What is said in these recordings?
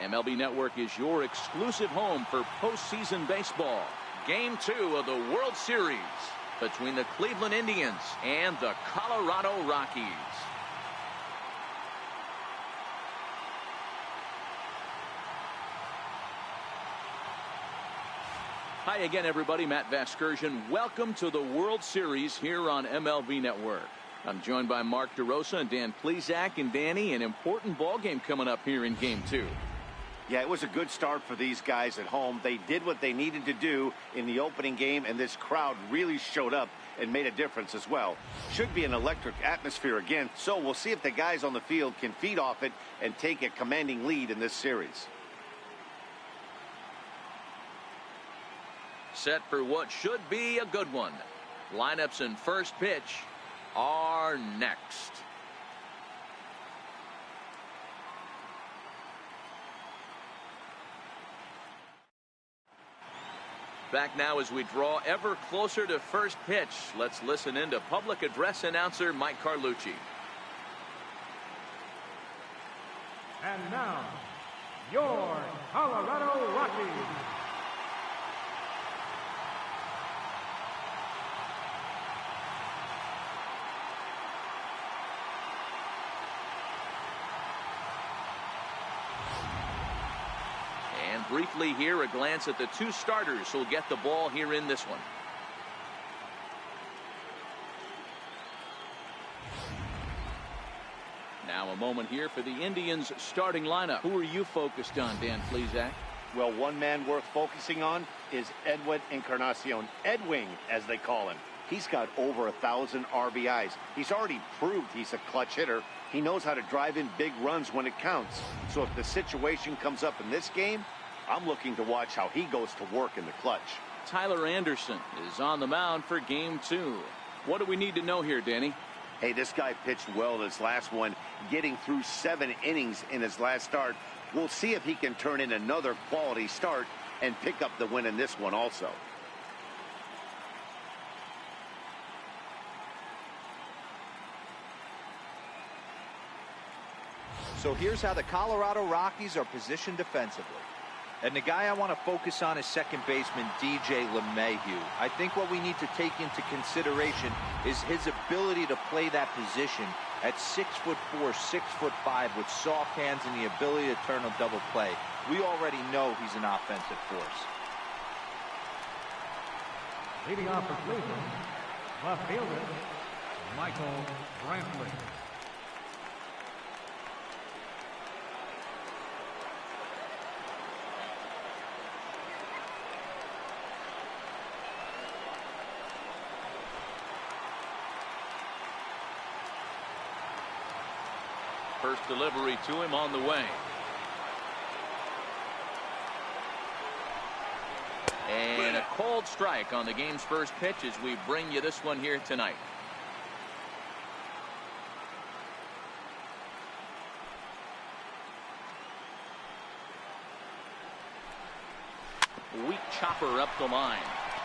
MLB Network is your exclusive home for postseason baseball. Game 2 of the World Series between the Cleveland Indians and the Colorado Rockies. Hi again, everybody. Matt Vasgersian. Welcome to the World Series here on MLB Network. I'm joined by Mark DeRosa and Dan Plesac. And Danny, an important ball game coming up here in Game 2. Yeah, it was a good start for these guys at home. They did what they needed to do in the opening game, and this crowd really showed up and made a difference as well. Should be an electric atmosphere again, so we'll see if the guys on the field can feed off it and take a commanding lead in this series. Set for what should be a good one. Lineups and first pitch are next. Back now as we draw ever closer to first pitch. Let's listen in to public address announcer Mike Carlucci. And now, your Colorado Rockies. And briefly here, a glance at the two starters who'll get the ball here in this one. Now a moment here for the Indians starting lineup. Who are you focused on, Dan Plesac? Well, one man worth focusing on is Edwin Encarnacion. Edwin, as they call him. He's got over 1,000 RBIs. He's already proved he's a clutch hitter. He knows how to drive in big runs when it counts. So if the situation comes up in this game, I'm looking to watch how he goes to work in the clutch. Tyler Anderson is on the mound for Game 2. What do we need to know here, Danny? Hey, this guy pitched well in his last one, getting through 7 innings in his last start. We'll see if he can turn in another quality start and pick up the win in this one also. So here's how the Colorado Rockies are positioned defensively. And the guy I want to focus on is second baseman DJ LeMahieu. I think what we need to take into consideration is his ability to play that position at 6'4", 6'5", with soft hands and the ability to turn a double play. We already know he's an offensive force. Leading off for Cleveland, left fielder Michael Brantley. First delivery to him on the way. And a cold strike on the game's first pitch as we bring you this one here tonight. Weak chopper up the line.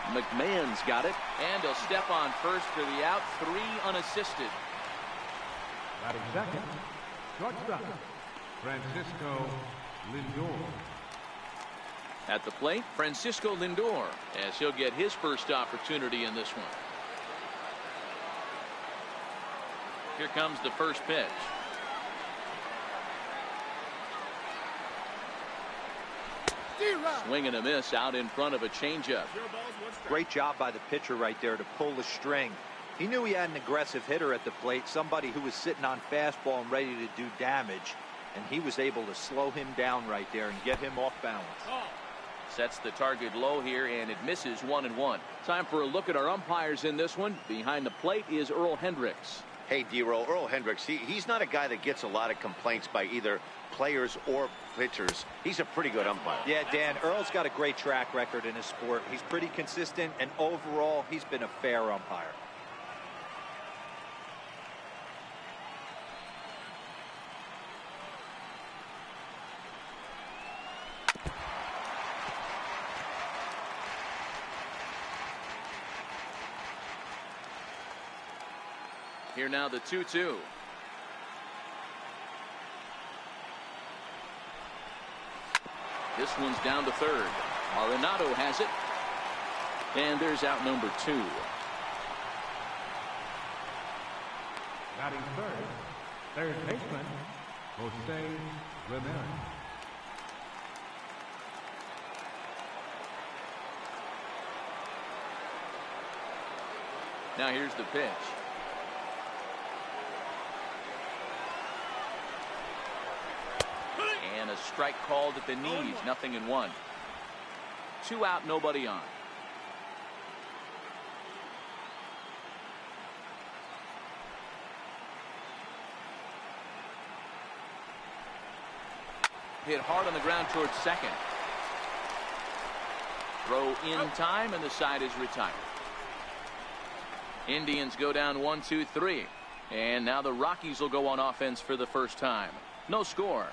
McMahon's got it, and he'll step on first for the out. 3 unassisted. Batting second, shortstop Francisco Lindor. At the plate, Francisco Lindor, as he'll get his first opportunity in this one. Here comes the first pitch. Swing and a miss out in front of a changeup. Great job by the pitcher right there to pull the string. He knew he had an aggressive hitter at the plate, somebody who was sitting on fastball and ready to do damage, and he was able to slow him down right there and get him off balance. Sets the target low here, and it misses 1-1. Time for a look at our umpires in this one. Behind the plate is Earl Hendricks. Hey, D-Roll, Earl Hendricks, he's not a guy that gets a lot of complaints by either players or pitchers. He's a pretty good umpire. Yeah, Dan, Earl's got a great track record in his sport. He's pretty consistent, and overall, he's been a fair umpire. Here now the 2-2. This one's down to third. Arenado has it. And there's out number 2. Batting third baseman, Jose Ramirez. Now here's the pitch. And a strike called at the knees. 0-1. 2 out, nobody on. Hit hard on the ground towards second. Throw in time, and the side is retired. Indians go down 1-2-3. And now the Rockies will go on offense for the first time. No score.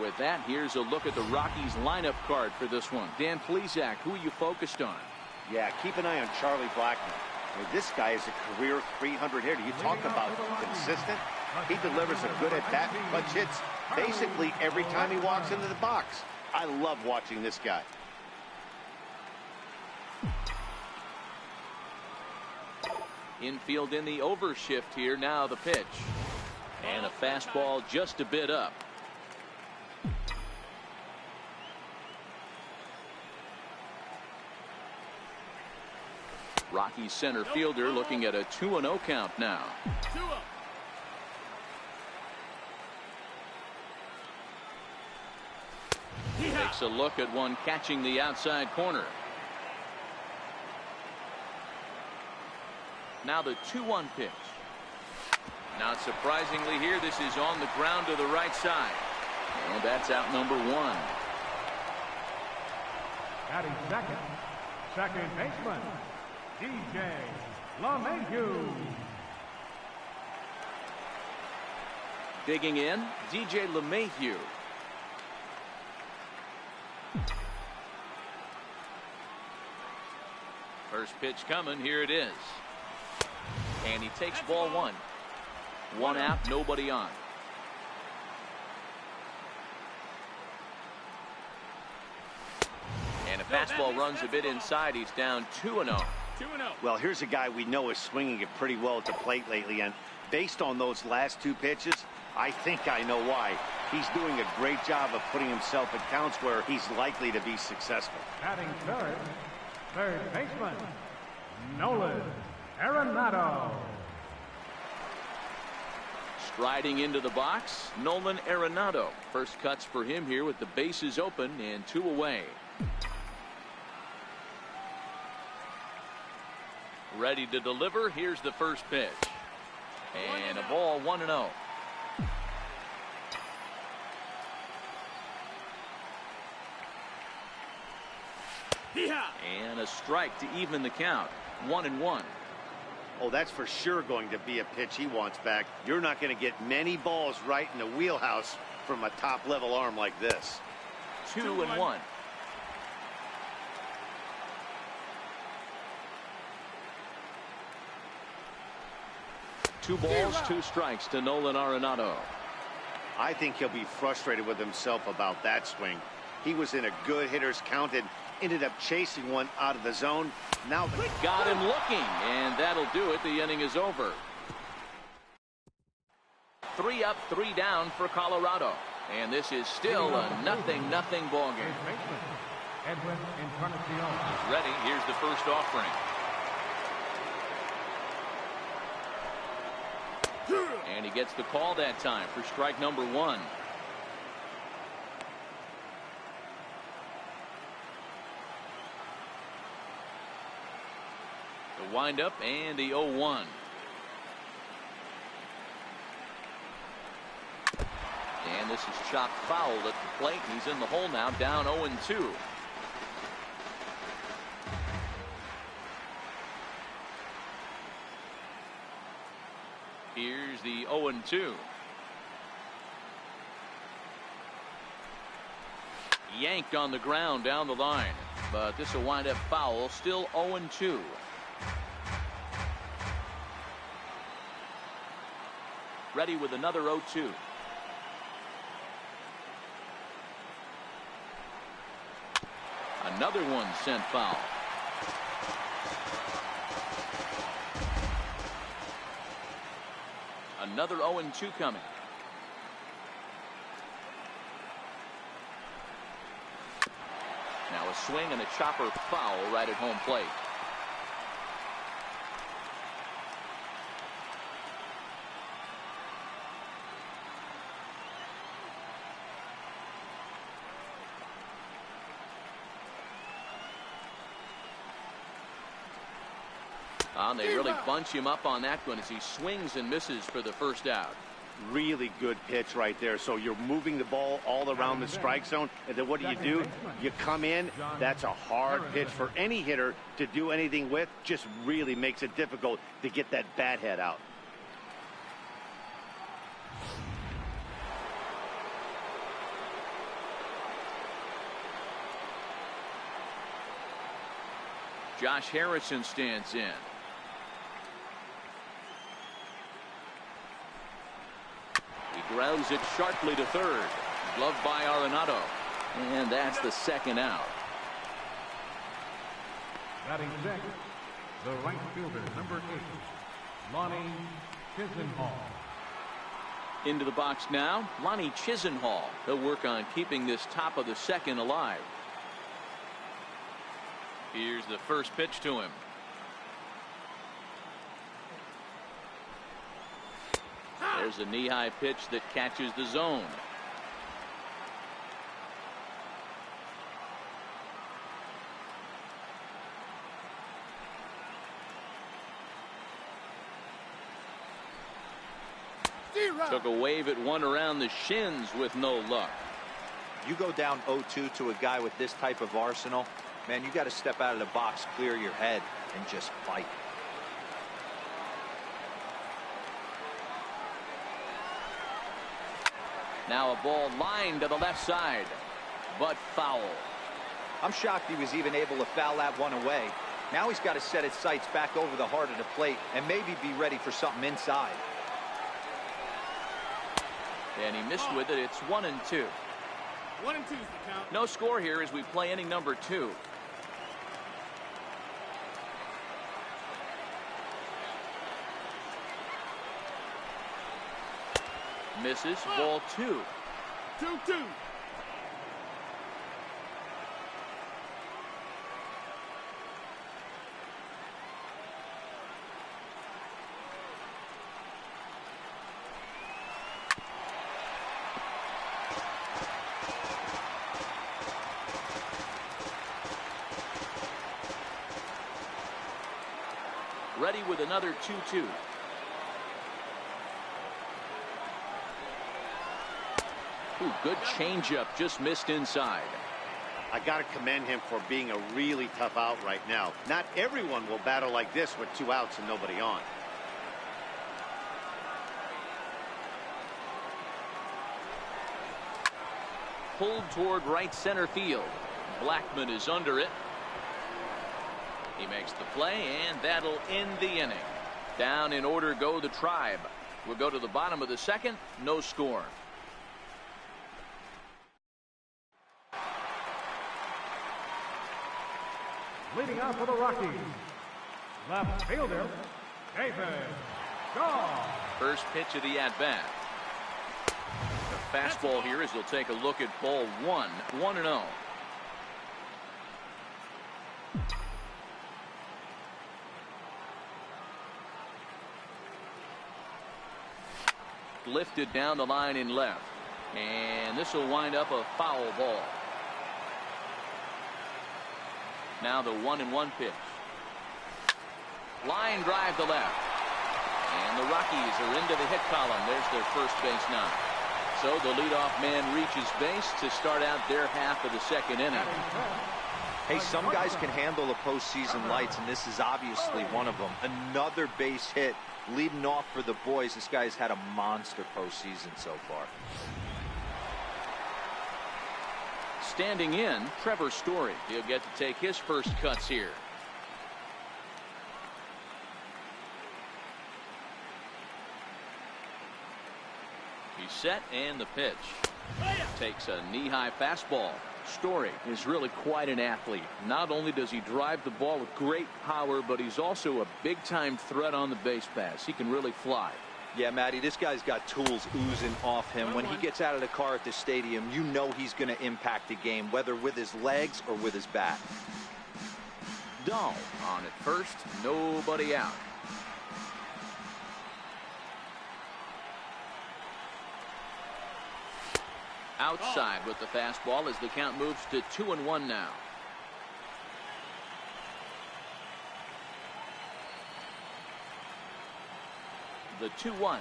With that, here's a look at the Rockies lineup card for this one. Dan Plesac, who are you focused on? Yeah, keep an eye on Charlie Blackmon. This guy is a career 300 hitter. You talk about consistent. He delivers a good at-bat, clutch hits basically every time he walks into the box. I love watching this guy. Infield in the overshift here. Now the pitch. And a fastball just a bit up. Rockies center fielder looking at a 2-0 count now. Takes a look at one catching the outside corner. Now the 2-1 pitch. Not surprisingly here, this is on the ground to the right side. And that's out number 1. Batting second baseman, DJ LeMahieu. Digging in, DJ LeMahieu. First pitch coming, here it is. And he takes ball 1. 1 out, nobody on. And a fastball runs a bit inside. He's down 2-0. Well, here's a guy we know is swinging it pretty well at the plate lately, and based on those last 2 pitches, I think I know why. He's doing a great job of putting himself at counts where he's likely to be successful. Batting third baseman, Nolan Arenado. Striding into the box, Nolan Arenado. First cuts for him here with the bases open and 2 away. Ready to deliver. Here's the first pitch. And a ball, 1-0. And a strike to even the count. 1-1. Oh, that's for sure going to be a pitch he wants back. You're not going to get many balls right in the wheelhouse from a top-level arm like this. 2-1. Two balls, 2 strikes to Nolan Arenado. I think he'll be frustrated with himself about that swing. He was in a good hitter's count and ended up chasing one out of the zone. Now got him looking, and that'll do it. The inning is over. 3 up, 3 down for Colorado. And this is still a 0-0 ball game. He's ready. Here's the first offering. And he gets the call that time for strike number 1. The windup and the 0-1. And this is chopped foul at the plate. He's in the hole now, down 0-2. Here's the 0-2. Yanked on the ground down the line. But this will wind up foul. Still 0-2. Ready with another 0-2. Another one sent foul. Another 0-2 coming. Now a swing and a chopper foul right at home plate. They really bunch him up on that one as he swings and misses for the first out. Really good pitch right there. So you're moving the ball all around the strike zone, and then what do? You come in. That's a hard pitch for any hitter to do anything with. Just really makes it difficult to get that bat head out. Josh Harrison stands in. He grounds it sharply to third. Gloved by Arenado. And that's the second out. Batting second, the right fielder, number 8, Lonnie Chisenhall. Into the box now, Lonnie Chisenhall. He'll work on keeping this top of the second alive. Here's the first pitch to him. There's a knee-high pitch that catches the zone. Took a wave at one around the shins with no luck. You go down 0-2 to a guy with this type of arsenal, man, you got to step out of the box, clear your head, and just fight. Now a ball lined to the left side, but foul. I'm shocked he was even able to foul that one away. Now he's got to set his sights back over the heart of the plate and maybe be ready for something inside. And he missed with it. It's 1-2. 1-2 is the count. No score here as we play inning number 2. Misses. Ball 2. 2-2. Ready with another 2-2. Ooh, good changeup, just missed inside. I got to commend him for being a really tough out right now. Not everyone will battle like this with 2 outs and nobody on. Pulled toward right center field. Blackman is under it. He makes the play, and that'll end the inning. Down in order go the Tribe. We'll go to the bottom of the second. No score. Leading out for the Rockies, left fielder, David Shaw. First pitch of the at-bat. The fastball here as he'll take a look at ball 1. 1-0. Lifted down the line in left. And this will wind up a foul ball. Now the 1-1 pitch. Line drive to left. And the Rockies are into the hit column. There's their first base now. So the leadoff man reaches base to start out their half of the second inning. Hey, some guys can handle the postseason lights, and this is obviously one of them. Another base hit leading off for the boys. This guy's had a monster postseason so far. Standing in, Trevor Story. He'll get to take his first cuts here. He's set, and the pitch. Takes a knee-high fastball. Story is really quite an athlete. Not only does he drive the ball with great power, but he's also a big-time threat on the base paths. He can really fly. Yeah, Matty, this guy's got tools oozing off him. When he gets out of the car at the stadium, you know he's going to impact the game, whether with his legs or with his bat. Dahl on at first, nobody out. Outside with the fastball as the count moves to 2-1 now. The 2-1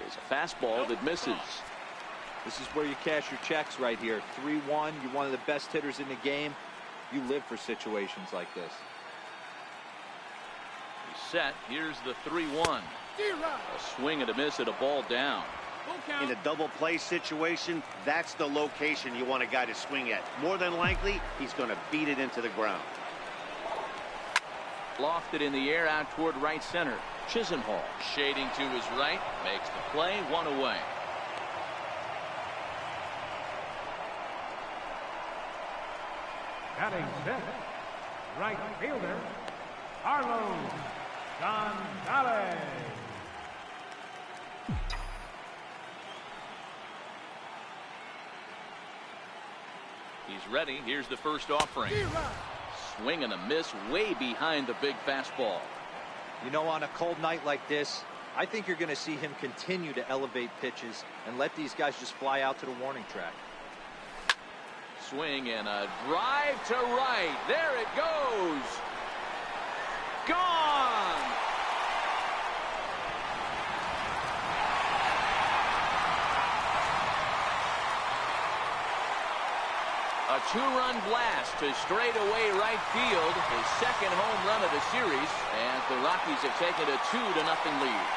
is a fastball that misses. This is where you cash your checks right here. 3-1. You're one of the best hitters in the game. You live for situations like this. He's set. Here's the 3-1. A swing and a miss at a ball down. In a double play situation, that's the location you want a guy to swing at. More than likely, he's going to beat it into the ground. Lofted in the air out toward right center. Chisenhall shading to his right, makes the play, one away. Batting fifth, right fielder, Carlos Gonzalez. He's ready. Here's the first offering. Swing and a miss way behind the big fastball. You know, on a cold night like this, I think you're going to see him continue to elevate pitches and let these guys just fly out to the warning track. Swing and a drive to right. There it goes. Gone. A two-run blast to straightaway right field. His second home run of the series, as the Rockies have taken a 2-0 lead.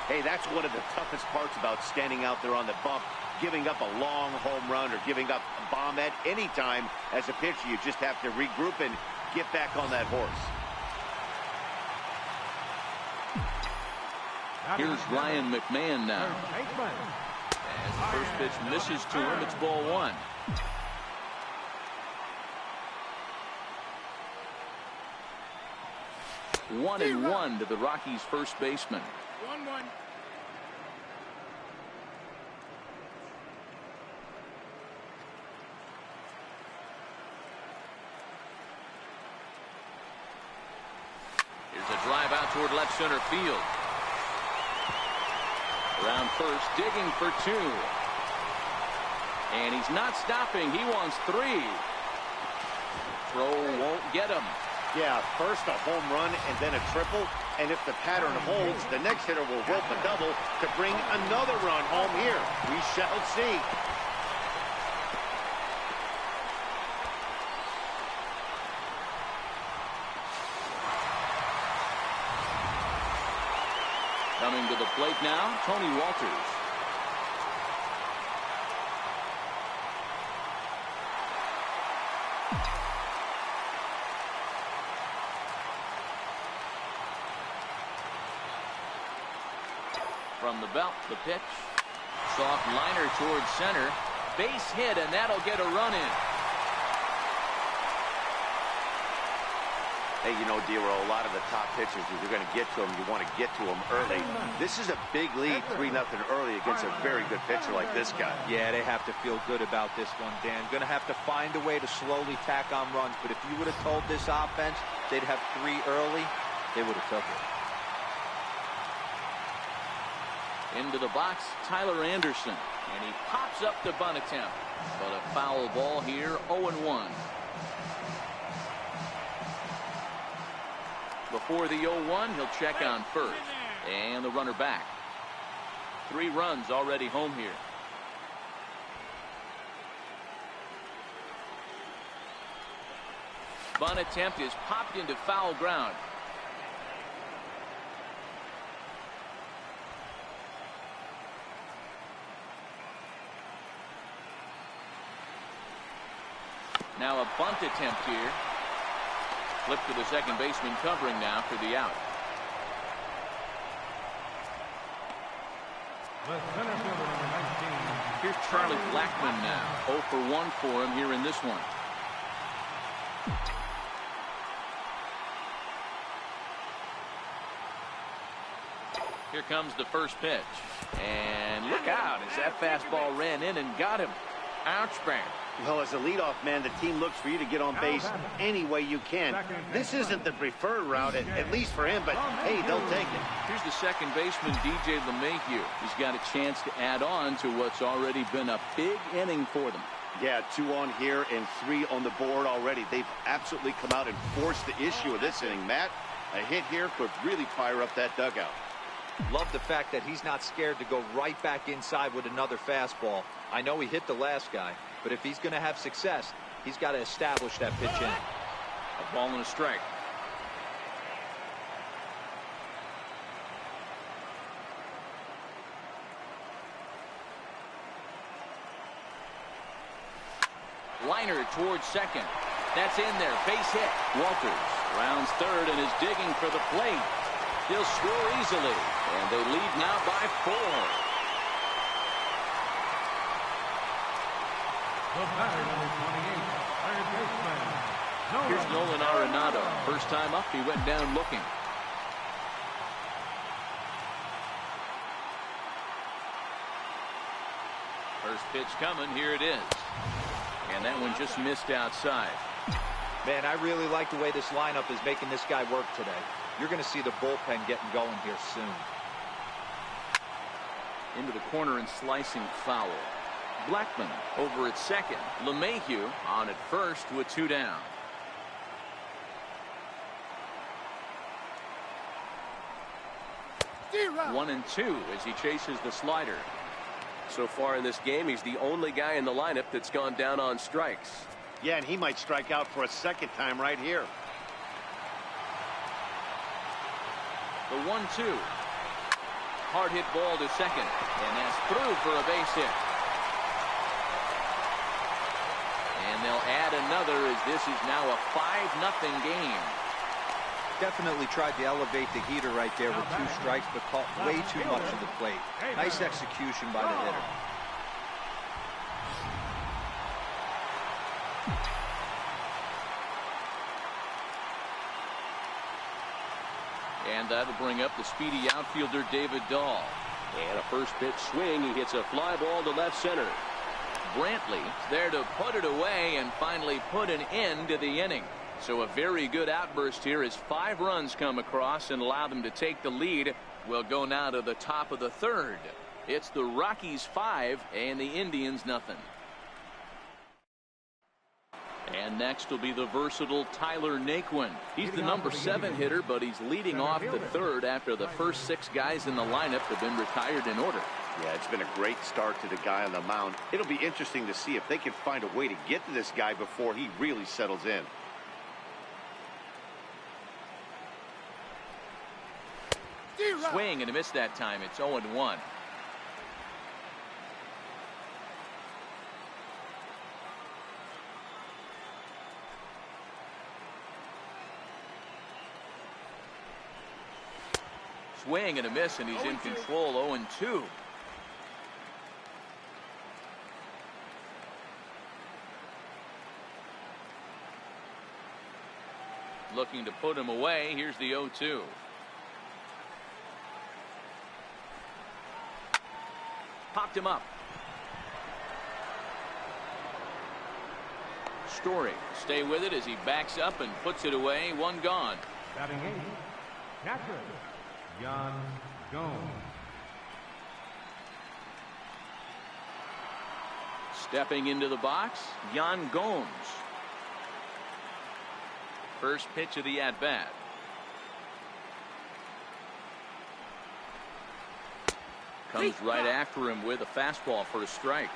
Hey, that's one of the toughest parts about standing out there on the bump. Giving up a long home run or giving up a bomb at any time as a pitcher. You just have to regroup and get back on that horse. Here's Ryan McMahon now. As the first pitch misses to him, it's ball one. One and one to the Rockies' first baseman. 1-1. Here's a drive out toward left center field. Around first, digging for two. And he's not stopping. He wants three. Throw won't get him. Yeah, first a home run and then a triple. And if the pattern holds, the next hitter will rope a double to bring another run home here. We shall see. Coming to the plate now, Tony Walters. From the belt, the pitch. Soft liner towards center. Base hit, and that'll get a run in. Hey, you know, Dero, a lot of the top pitchers, if you're going to get to them, you want to get to them early. This is a big lead, 3-0 early against a very good pitcher like this guy. Yeah, they have to feel good about this one, Dan. Going to have to find a way to slowly tack on runs. But if you would have told this offense they'd have 3 early, they would have took it. Into the box, Tyler Anderson. And he pops up the bunt attempt. But a foul ball here, 0-1. Before the 0-1, he'll check on first. And the runner back. 3 runs already home here. Bunt attempt is popped into foul ground. Now a bunt attempt here. Flip to the second baseman covering now for the out. The center fielder, number 19. Here's Charlie Blackmon now. 0 for 1 for him here in this one. Here comes the first pitch. And look out as that fastball ran in and got him. Ouch, bang. Well, as a leadoff man, the team looks for you to get on base any way you can. This isn't the preferred route, at least for him, but hey, they'll take it. Here's the second baseman, DJ LeMahieu. He's got a chance to add on to what's already been a big inning for them. Yeah, 2 on here and 3 on the board already. They've absolutely come out and forced the issue of this inning, Matt. A hit here could really fire up that dugout. Love the fact that he's not scared to go right back inside with another fastball. I know he hit the last guy, but if he's going to have success, he's got to establish that pitch in. A ball and a strike. Liner towards second. That's in there. Base hit. Walters rounds third and is digging for the plate. He'll score easily, and they lead now by 4. The batter, number 28, third baseman. Here's Nolan Arenado. First time up, he went down looking. First pitch coming. Here it is. And that one just missed outside. Man, I really like the way this lineup is making this guy work today. You're going to see the bullpen getting going here soon. Into the corner and slicing foul. Blackmon over at second. LeMahieu on at first with 2 down. One and 2 as he chases the slider. So far in this game, he's the only guy in the lineup that's gone down on strikes. Yeah, and he might strike out for a second time right here. The 1-2. Hard hit ball to second. And that's through for a base hit. And they'll add another as this is now a 5-0 game. Definitely tried to elevate the heater right there with 2 strikes, but caught way too much of the plate. Nice execution by the hitter. And that'll bring up the speedy outfielder David Dahl. And a first pitch swing. He hits a fly ball to left center. Brantley there to put it away and finally put an end to the inning. So a very good outburst here as 5 runs come across and allow them to take the lead. We'll go now to the top of the 3rd. It's the Rockies 5 and the Indians nothing. And next will be the versatile Tyler Naquin. He's the number 7 hitter, but he's leading off the 3rd after the first 6 guys in the lineup have been retired in order. Yeah, it's been a great start to the guy on the mound. It'll be interesting to see if they can find a way to get to this guy before he really settles in. Swing and a miss that time. It's 0-1. Swing and a miss, and he's in control. 0-2. Looking to put him away. Here's the 0-2. Popped him up. Story stay with it as he backs up and puts it away. 1 gone. Batting 8, catcher, Yan Gomes. Stepping into the box, Yan Gomes. First pitch of the at-bat. Comes right after him with a fastball for a strike.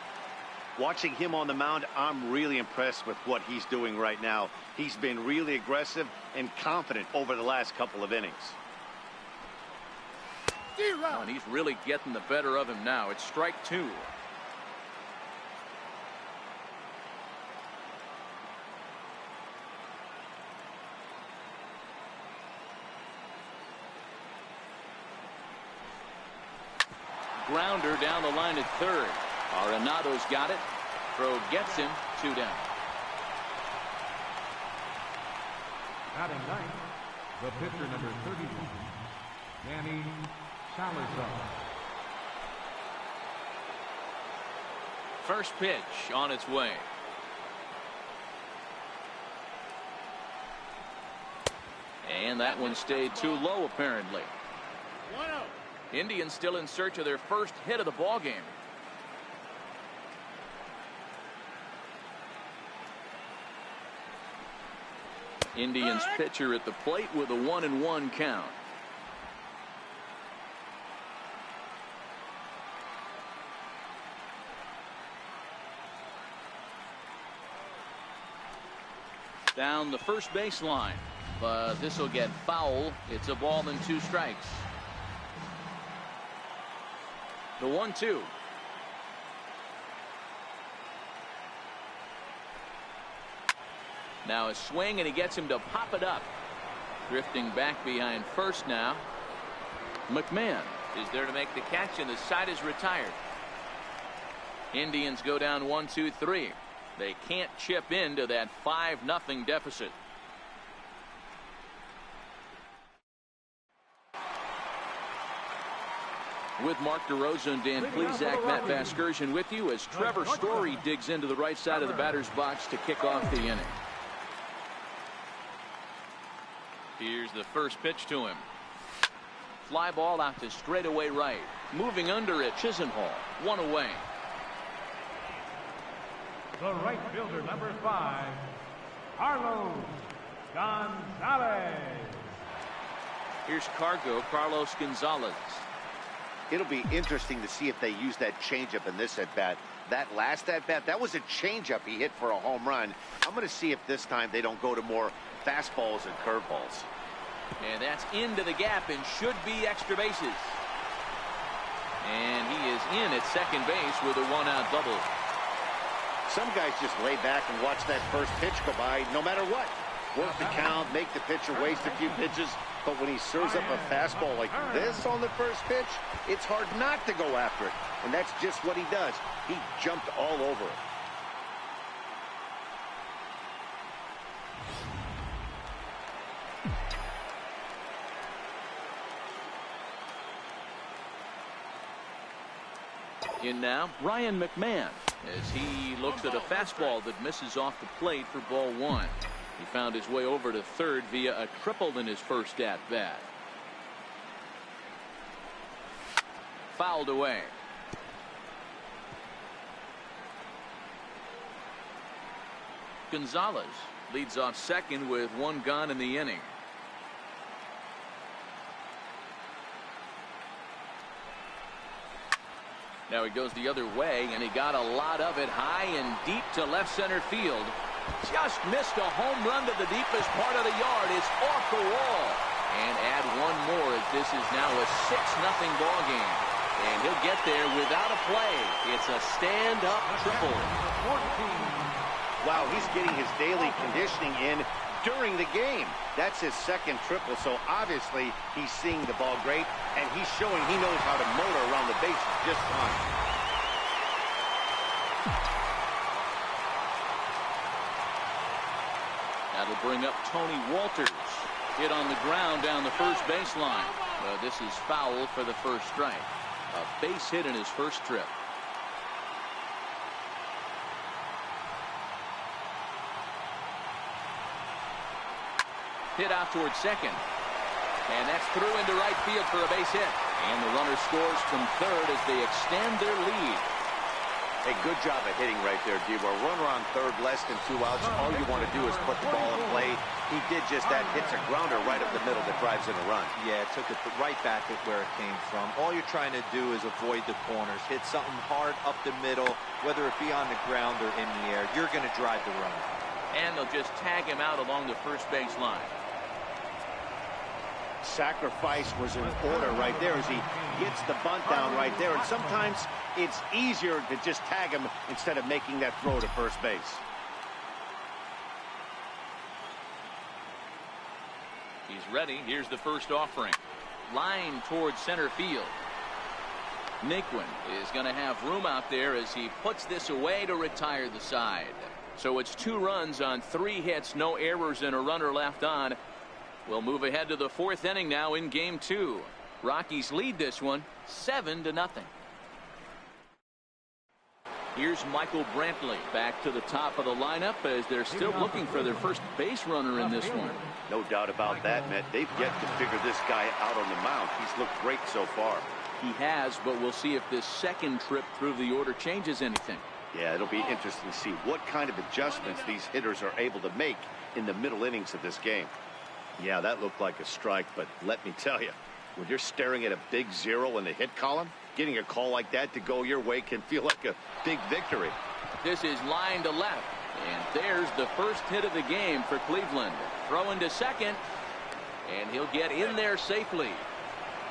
Watching him on the mound, I'm really impressed with what he's doing right now. He's been really aggressive and confident over the last couple of innings. Oh, and he's really getting the better of him now. It's strike 2. grounder down the line at third. Arenado's got it. Throw gets him 2 down. Batting ninth, the pitcher number 31, Danny Salazar. First pitch on its way. And that one stayed too low, apparently. 1-0. Indians still in search of their first hit of the ball game. Indians pitcher at the plate with a 1-1 count. Down the first baseline, but this will get foul. It's a ball and 2 strikes. The 1-2. Now a swing, and he gets him to pop it up. Drifting back behind first now. McMahon is there to make the catch, and the side is retired. Indians go down 1-2-3. They can't chip into that 5-0 deficit. With Mark DeRosa and Dan Plesac, Matt Vasgersian with you as Trevor Story digs into the right side of the batter's box to kick off the inning. Here's the first pitch to him. Fly ball out to straightaway right. Moving under it, Chisenhall. 1 away. The right fielder, number 5, Carlos Gonzalez. Here's Carlos Gonzalez. It'll be interesting to see if they use that changeup in this at-bat. That last at-bat, that was a changeup he hit for a home run. I'm going to see if this time they don't go to more fastballs and curveballs. And that's into the gap and should be extra bases. And he is in at second base with a 1-out double. Some guys just lay back and watch that first pitch go by no matter what. Work the count, make the pitcher waste a few pitches. But when he serves up a fastball like this on the first pitch, it's hard not to go after it. And that's just what he does. He jumped all over it. In now, Ryan McMahon, as he looks at a fastball that misses off the plate for ball 1. He found his way over to third via a triple in his first at-bat. Fouled away. Gonzalez leads off second with 1 gone in the inning. Now he goes the other way, and he got a lot of it high and deep to left center field. Just missed a home run to the deepest part of the yard. It's off the wall. And add 1 more as this is now a 6-0 ball game. And he'll get there without a play. It's a stand-up triple. Wow, he's getting his daily conditioning in during the game. That's his second triple, so obviously he's seeing the ball great, and he's showing he knows how to motor around the bases just fine. That'll bring up Tony Walters. Hit on the ground down the first baseline. This is foul for the first strike. A base hit in his first trip. Hit out towards second. And that's through into right field for a base hit. And the runner scores from third as they extend their lead. A good job of hitting right there, Debo. Runner on third, less than 2 outs. All you want to do is put the ball in play. He did just that. Hits a grounder right up the middle that drives in a run. Yeah, took it right back at where it came from. All you're trying to do is avoid the corners. Hit something hard up the middle, whether it be on the ground or in the air. You're going to drive the run. And they'll just tag him out along the first base line. Sacrifice was in order right there as he gets the bunt down right there. And sometimes it's easier to just tag him instead of making that throw to first base. He's ready. Here's the first offering. Line towards center field. Naquin is going to have room out there as he puts this away to retire the side. So it's 2 runs on 3 hits, no errors, and a runner left on. We'll move ahead to the 4th inning now in game 2. Rockies lead this one 7-0. Here's Michael Brantley back to the top of the lineup as they're still looking for their first base runner in this one. No doubt about that, Matt. They've yet to figure this guy out on the mound. He's looked great so far. He has, but we'll see if this second trip through the order changes anything. Yeah, it'll be interesting to see what kind of adjustments these hitters are able to make in the middle innings of this game. Yeah, that looked like a strike, but let me tell you, when you're staring at a big 0 in the hit column, getting a call like that to go your way can feel like a big victory. This is line to left, and there's the first hit of the game for Cleveland. Throwing to second, and he'll get in there safely.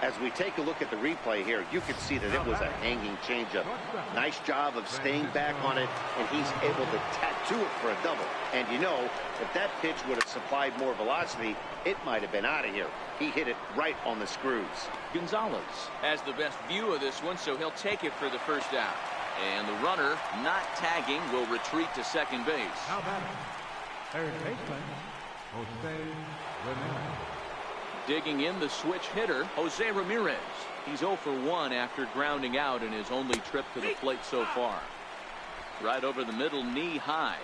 As we take a look at the replay here, you can see that it was a hanging changeup. Nice job of staying back on it, and he's able to tattoo it for a double. And you know, if that pitch would have supplied more velocity, it might have been out of here. He hit it right on the screws. Gonzalez has the best view of this one, so he'll take it for the first out. And the runner, not tagging, will retreat to second base. How about it? Third baseman, Jose Ramirez. Digging in the switch hitter, Jose Ramirez. He's 0 for 1 after grounding out in his only trip to the plate so far. Right over the middle, knee high.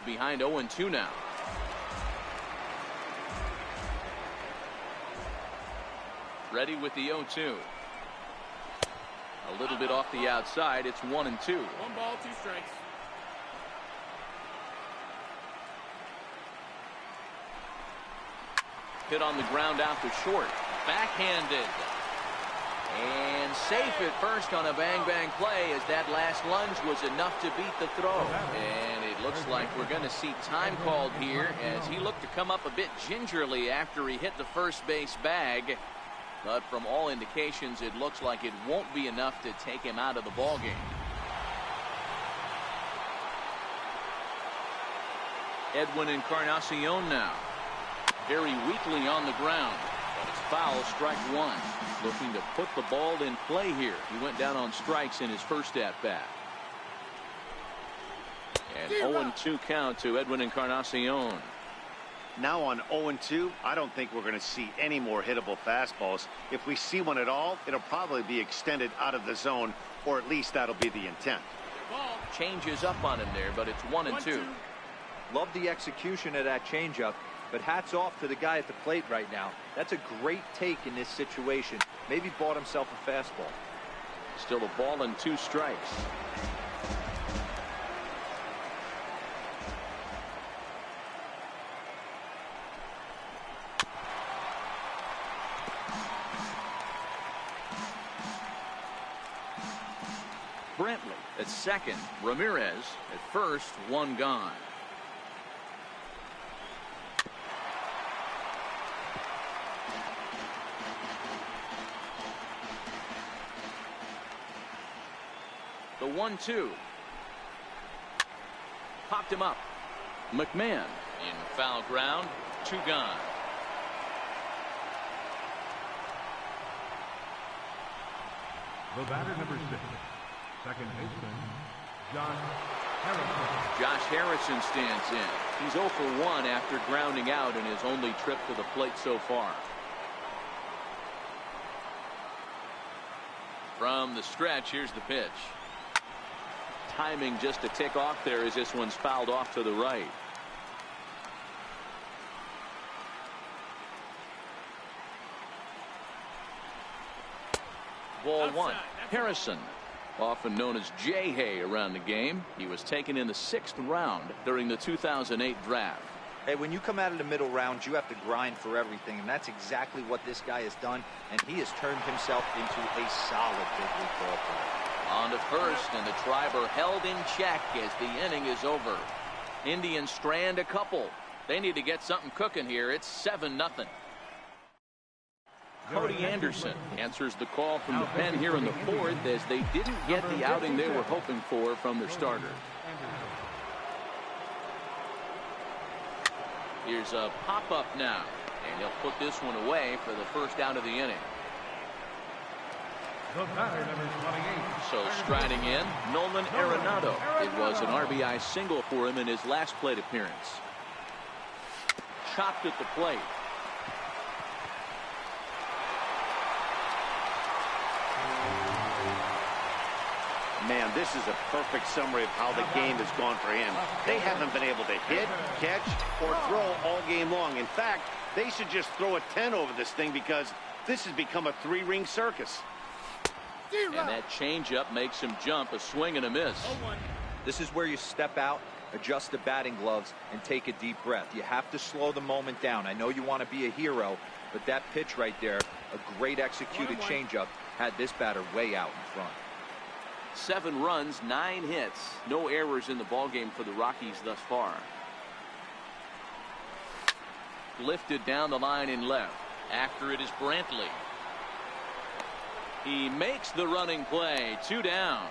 Behind 0-2 now. Ready with the 0-2. A little bit off the outside. It's 1-2. 1 ball, 2 strikes. Hit on the ground out to short. Backhanded. And safe at first on a bang-bang play as that last lunge was enough to beat the throw. And it looks like we're going to see time called here as he looked to come up a bit gingerly after he hit the first base bag. But from all indications, it looks like it won't be enough to take him out of the ballgame. Edwin Encarnacion now. Very weakly on the ground. But it's foul, strike 1. Looking to put the ball in play here. He went down on strikes in his first at-bat. And 0-2 count to Edwin Encarnacion. Now on 0-2, I don't think we're going to see any more hittable fastballs. If we see one at all, it'll probably be extended out of the zone, or at least that'll be the intent. Ball. Changes up on him there, but it's 1-2. Love the execution of that changeup, but hats off to the guy at the plate right now. That's a great take in this situation. Maybe bought himself a fastball. Still a ball and 2 strikes. Brantley at second. Ramirez at first. 1 gone. The 1-2. Popped him up. McMahon in foul ground. 2 gone. The batter, number 6, second baseman, Josh Harrison. Josh Harrison stands in. He's 0 for 1 after grounding out in his only trip to the plate so far. From the stretch, here's the pitch. Timing just a tick off there as this one's fouled off to the right. Ball 1. Harrison, often known as J-Hay around the game. He was taken in the 6th round during the 2008 draft. Hey, when you come out of the middle rounds, you have to grind for everything, and that's exactly what this guy has done, and he has turned himself into a solid big league ball player. On to first, and the Triber held in check as the inning is over. Indians strand a couple. They need to get something cooking here. It's 7-0. Cody Anderson answers the call from the pen here in the 4th as they didn't get the outing they were hoping for from their starter. Here's a pop-up now, and he'll put this one away for the first out of the inning. The batter, number 28. So striding in, Nolan Arenado. It was an RBI single for him in his last plate appearance. Chopped at the plate. Man, this is a perfect summary of how the game has gone for him. They haven't been able to hit, catch, or throw all game long. In fact, they should just throw a 10 over this thing because this has become a three-ring circus. And that changeup makes him jump, a swing and a miss. This is where you step out, adjust the batting gloves, and take a deep breath. You have to slow the moment down. I know you want to be a hero, but that pitch right there, a great executed changeup, had this batter way out in front. 7 runs, 9 hits. No errors in the ballgame for the Rockies thus far. Lifted down the line in left. After it is Brantley. He makes the running play. 2 down.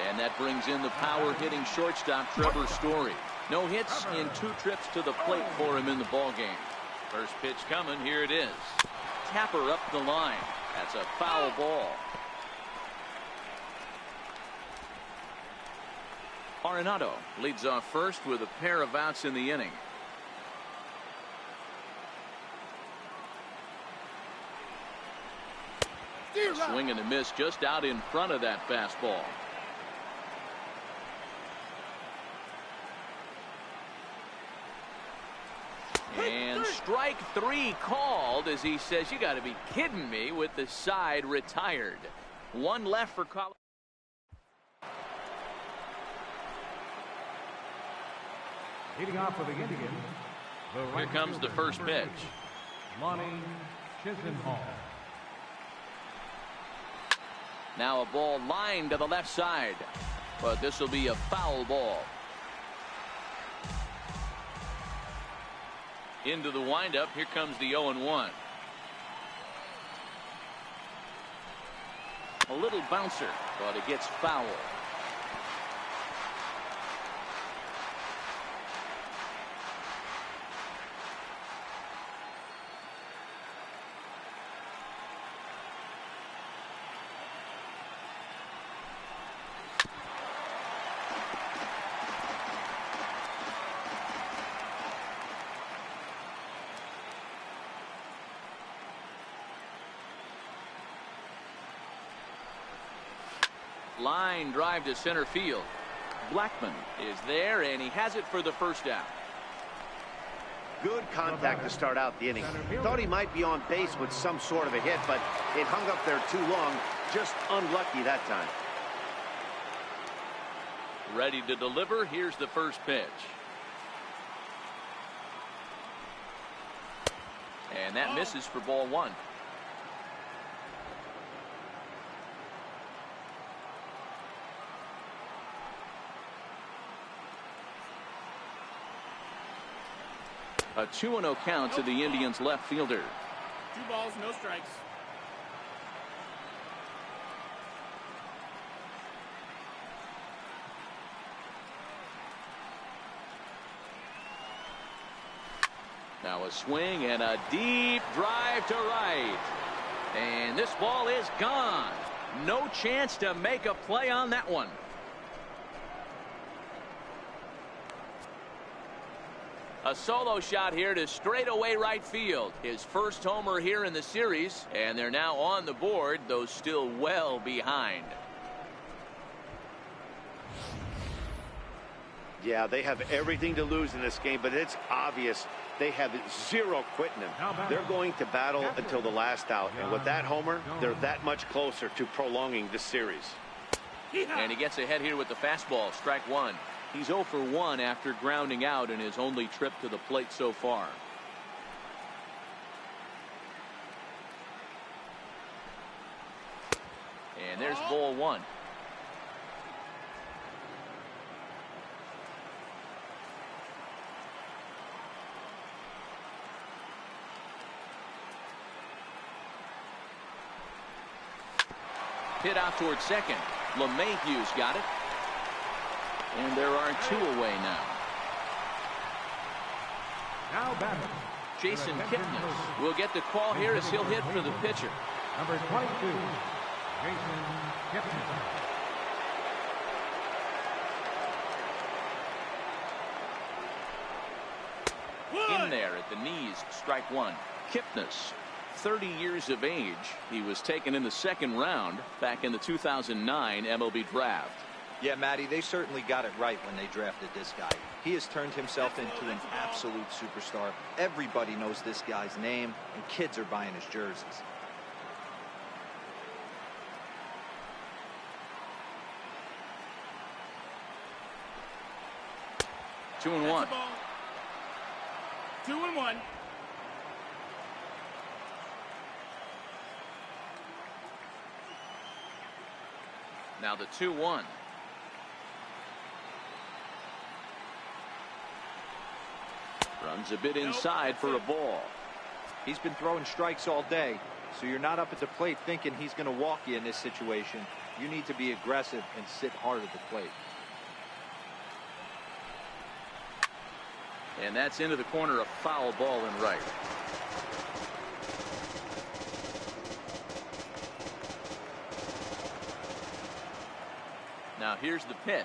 And that brings in the power-hitting shortstop Trevor Story. No hits in 2 trips to the plate for him in the ballgame. First pitch coming. Here it is. Tapper up the line. That's a foul ball. Arenado leads off first with a pair of outs in the inning. A swing and a miss just out in front of that fastball. And strike 3 called as he says, you got to be kidding me, with the side retired. 1 left for Colorado. Leading off for the Indians. Here comes the first pitch. Lonnie Chisenhall. Now a ball lined to the left side, but this will be a foul ball. Into the windup. Here comes the 0-1. A little bouncer, but it gets foul. Line drive to center field. Blackman is there, and he has it for the first out. Good contact to start out the inning. Thought he might be on base with some sort of a hit, but it hung up there too long. Just unlucky that time. Ready to deliver. Here's the first pitch. And that misses for ball 1. A 2-0 count to the Indians left fielder. 2 balls, no strikes. Now a swing and a deep drive to right. And this ball is gone. No chance to make a play on that one. A solo shot here to straightaway right field. His first homer here in the series, and they're now on the board, though still well behind. Yeah, they have everything to lose in this game, but it's obvious they have zero quitting them. They're going to battle until the last out, and with that homer, they're that much closer to prolonging this series. And he gets ahead here with the fastball. Strike 1. He's 0 for 1 after grounding out in his only trip to the plate so far. And there's ball 1. Hit out towards second. LeMahieu's got it. And there are 2 away now. Now batting. Jason Kipnis will get the call here as he'll hit for the pitcher. Number 22, Jason Kipnis. In there at the knees, strike 1. Kipnis, 30 years of age. He was taken in the 2nd round back in the 2009 MLB draft. Yeah, Matty, they certainly got it right when they drafted this guy. He has turned himself into an absolute superstar. Everybody knows this guy's name, and kids are buying his jerseys. Two and one. 2-1. Now the 2-1. Runs a bit inside for a ball. He's been throwing strikes all day, so you're not up at the plate thinking he's going to walk you in this situation. You need to be aggressive and sit hard at the plate. And that's into the corner, a foul ball in right. Now here's the pitch.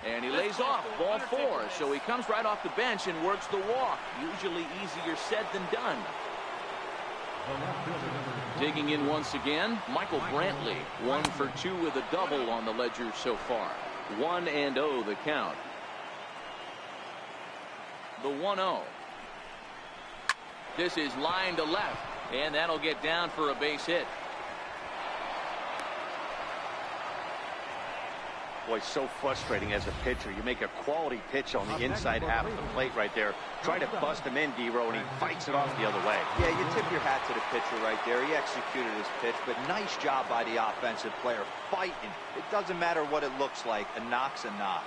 And he lays off, ball 4, so he comes right off the bench and works the walk. Usually easier said than done. Digging in once again, Michael Brantley, 1 for 2 with a double on the ledger so far. 1-0 the count. The 1-0. This is line to left, and that'll get down for a base hit. Boy, so frustrating as a pitcher. You make a quality pitch on the inside half of the plate right there. Try to bust him in, D-Row, and he fights it off the other way. Yeah, you tip your hat to the pitcher right there. He executed his pitch, but nice job by the offensive player fighting. It doesn't matter what it looks like. A knock's a knock.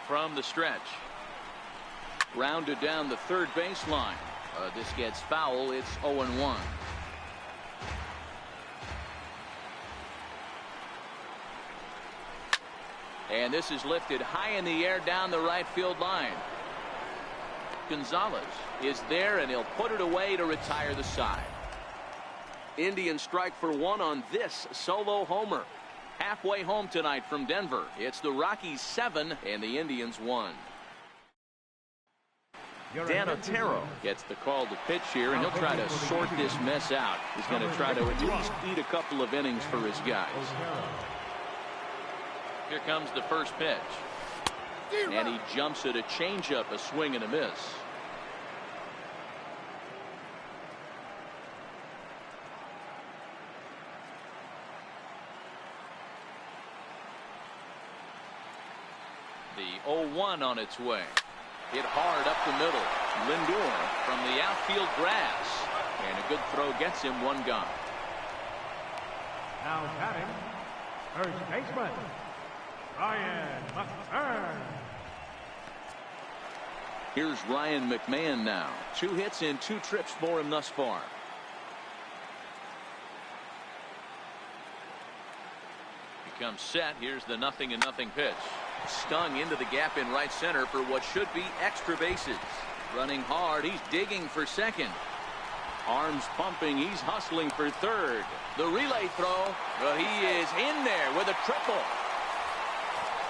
From the stretch. Grounded down the third baseline. This gets foul. It's 0-1. And this is lifted high in the air down the right field line. Gonzalez is there, and he'll put it away to retire the side. Indians strike for 1 on this solo homer. Halfway home tonight from Denver. It's the Rockies 7 and the Indians 1. Dan Otero gets the call to pitch here, and he'll try to sort this mess out. He's going to try to at least eat a couple of innings for his guys. Here comes the first pitch. And he jumps at a changeup, a swing and a miss. The 0-1 on its way. Hit hard up the middle. Lindor from the outfield grass. And a good throw gets him 1 gone. Now batting, first baseman, Ryan McMahon. Here's Ryan McMahon now. 2 hits in 2 trips for him thus far. He comes set. Here's the 0-0 pitch. Stung into the gap in right center for what should be extra bases. Running hard. He's digging for second. Arms pumping. He's hustling for third. The relay throw. But he is in there with a triple.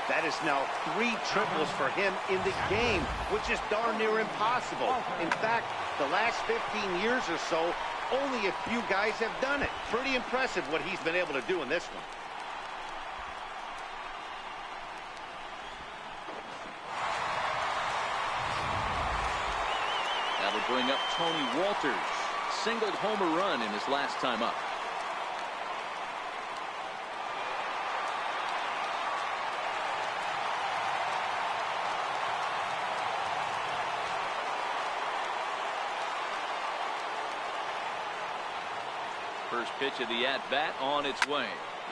That is now 3 triples for him in the game, which is darn near impossible. In fact, the last 15 years or so, only a few guys have done it. Pretty impressive what he's been able to do in this one. That'll bring up Tony Walters. Singled homer run in his last time up. First pitch of the at-bat on its way.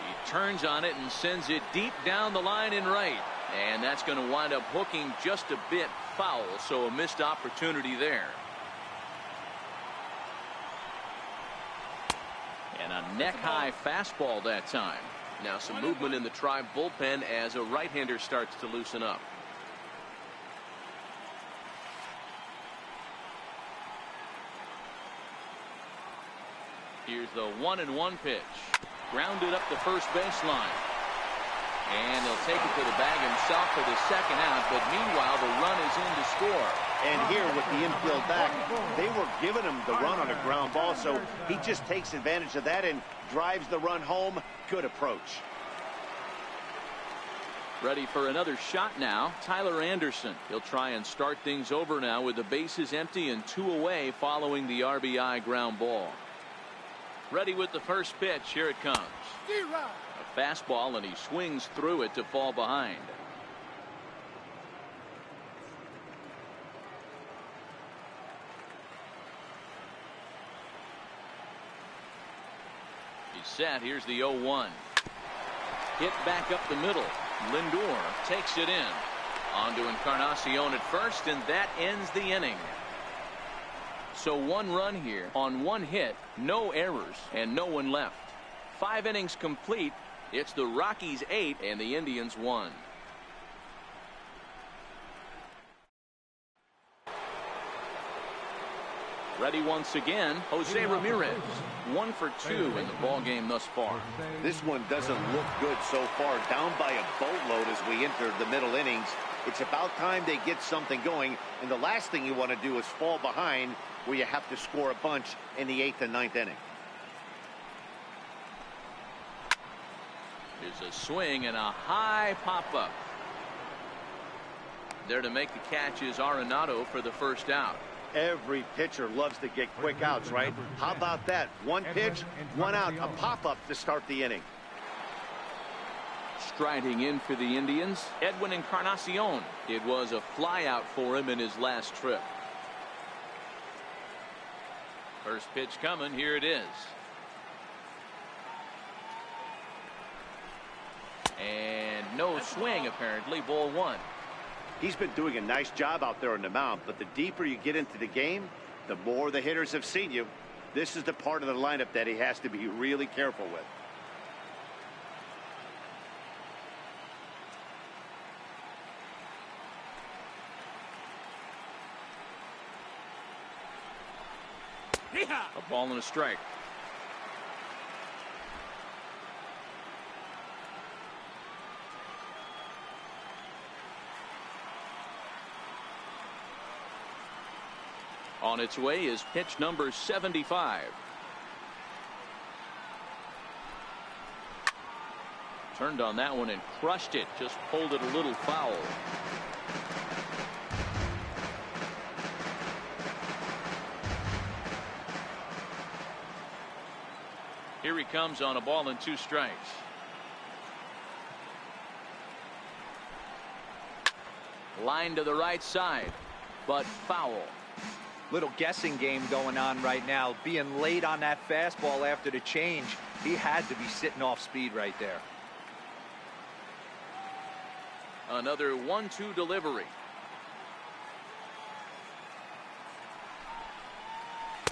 He turns on it and sends it deep down the line in right. And that's going to wind up hooking just a bit foul, so a missed opportunity there. And a neck-high fastball that time. Now some movement in the Tribe bullpen as a right-hander starts to loosen up. Here's the 1-1 pitch. Grounded up the first baseline. And he'll take it to the bag himself for the second out, but meanwhile the run is in to score. And here with the infield back, they were giving him the run on a ground ball, so he just takes advantage of that and drives the run home. Good approach. Ready for another shot now, Tyler Anderson. He'll try and start things over now with the bases empty and 2 away following the RBI ground ball. Ready with the first pitch. Here it comes. A fastball, and he swings through it to fall behind. He's set. Here's the 0-1. Hit back up the middle. Lindor takes it in. On to Encarnacion at first, and that ends the inning. So 1 run here on 1 hit, no errors, and no one left. 5 innings complete. It's the Rockies 8 and the Indians 1. Ready once again, Jose Ramirez. 1 for 2 in the ball game thus far. This one doesn't look good so far. Down by a boatload as we enter the middle innings. It's about time they get something going, and the last thing you want to do is fall behind where you have to score a bunch in the 8th and 9th inning. Here's a swing and a high pop-up. There to make the catch is Arenado for the first out. Every pitcher loves to get quick outs, right? How about that? 1 pitch, 1 out, a pop-up to start the inning. Striding in for the Indians, Edwin Encarnacion. It was a flyout for him in his last trip. First pitch coming. Here it is. And no swing, apparently. Ball 1. He's been doing a nice job out there on the mound, but the deeper you get into the game, the more the hitters have seen you. This is the part of the lineup that he has to be really careful with. A ball and a strike. On its way is pitch number 75. Turned on that one and crushed it. Just pulled it a little foul. Here he comes on a ball and 2 strikes. Line to the right side, but foul. Little guessing game going on right now. Being late on that fastball after the change, he had to be sitting off speed right there. Another 1-2 delivery.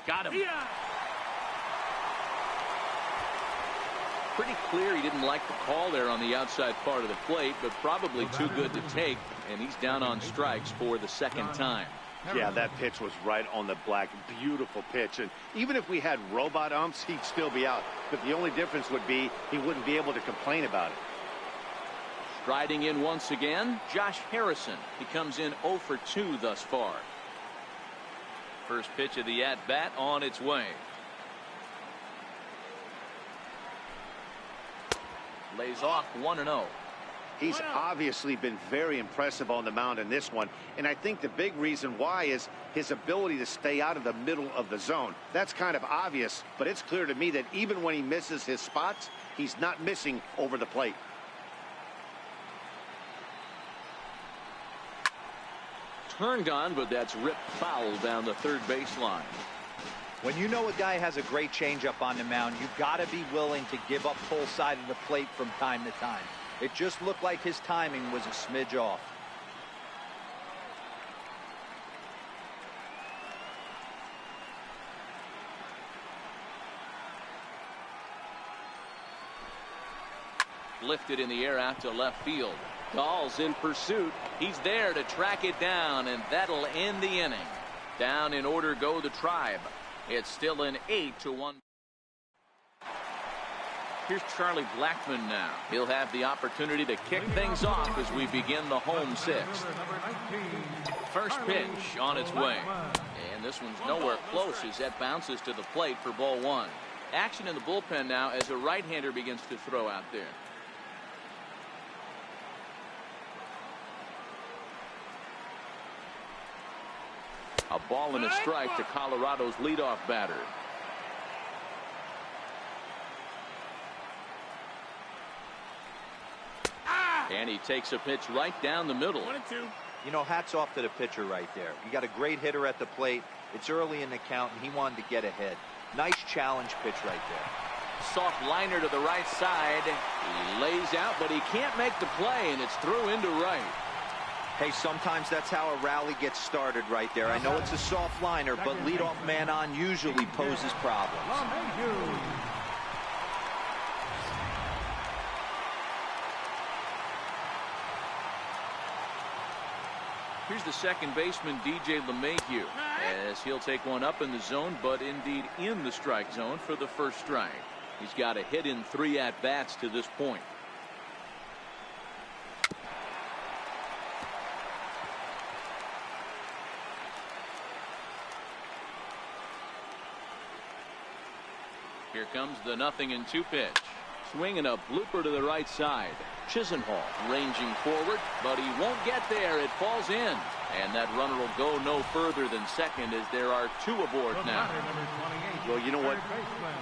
Got him. Yeah. Pretty clear he didn't like the call there on the outside part of the plate, but probably too good to take, and he's down on strikes for the second time. Yeah, that pitch was right on the black. Beautiful pitch. And even if we had robot umps, he'd still be out. But the only difference would be he wouldn't be able to complain about it. Striding in once again, Josh Harrison. He comes in 0 for 2 thus far. First pitch of the at-bat on its way. Lays off 1-0. He's obviously been very impressive on the mound in this one, and I think the big reason why is his ability to stay out of the middle of the zone. That's kind of obvious, but it's clear to me that even when he misses his spots, he's not missing over the plate. Turned on, but that's ripped foul down the third baseline. When you know a guy has a great changeup on the mound, you've got to be willing to give up full side of the plate from time to time. It just looked like his timing was a smidge off. lifted in the air out to left field. Dahl's in pursuit. He's there to track it down, and that'll end the inning. Down in order go the Tribe. It's still an 8-1. Here's Charlie Blackmon now. He'll have the opportunity to kick things off as we begin the home sixth. First pitch on its way. And this one's nowhere close as that bounces to the plate for ball one. Action in the bullpen now as a right-hander begins to throw out there. A ball and a strike to Colorado's leadoff batter. And he takes a pitch right down the middle. 1-2. You know, hats off to the pitcher right there. You got a great hitter at the plate. It's early in the count, and he wanted to get ahead. Nice challenge pitch right there. Soft liner to the right side. He lays out, but he can't make the play, and it's through into right. Hey, sometimes that's how a rally gets started right there. I know it's a soft liner, but leadoff man on usually poses problems. Here's the second baseman, DJ LeMahieu, as he'll take one up in the zone, but indeed in the strike zone for the first strike. He's got a hit in 3 at-bats to this point. Here comes the 0-2 pitch. Swing and a blooper to the right side. Chisenhall ranging forward, but he won't get there. It falls in. And that runner will go no further than second as there are 2 aboard now. Well, you know what?